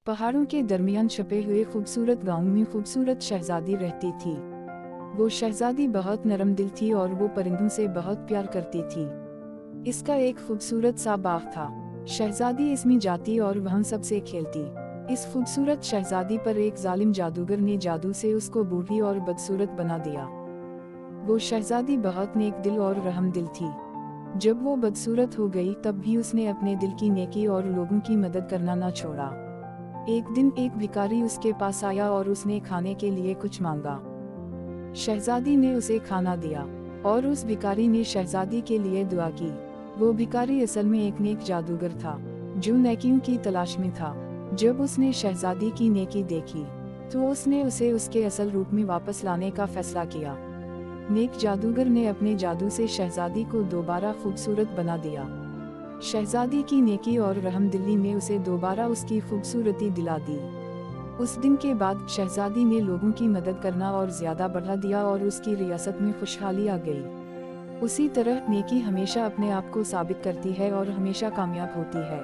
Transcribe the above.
पहाड़ों के दरमियान छपे हुए खूबसूरत गांव में खूबसूरत शहजादी रहती थी। वो शहजादी बहुत नरम दिल थी और वो परिंदों से बहुत प्यार करती थी। इसका एक खूबसूरत सा बाग था। शहजादी इसमें जाती और वहाँ सबसे खेलती। इस खूबसूरत शहजादी पर एक जालिम जादूगर ने जादू से उसको बूढ़ी और बदसूरत बना दिया। वो शहजादी बहुत नेक दिल और रहम दिल थी। जब वो बदसूरत हो गई तब भी उसने अपने दिल की नेकी और लोगों की मदद करना न छोड़ा। एक दिन एक भिखारी उसके पास आया और उसने खाने के लिए कुछ मांगा। शहजादी ने उसे खाना दिया और उस भिखारी ने शहजादी के लिए दुआ की। वो भिखारी असल में एक नेक जादूगर था जो नेकियों की तलाश में था। जब उसने शहजादी की नेकी देखी तो उसने उसे उसके असल रूप में वापस लाने का फैसला किया। नेक जादूगर ने अपने जादू से शहजादी को दोबारा खूबसूरत बना दिया। शहजादी की नेकी और रहमदिली ने उसे दोबारा उसकी खूबसूरती दिला दी। उस दिन के बाद शहजादी ने लोगों की मदद करना और ज्यादा बढ़ा दिया और उसकी रियासत में खुशहाली आ गई। उसी तरह नेकी हमेशा अपने आप को साबित करती है और हमेशा कामयाब होती है।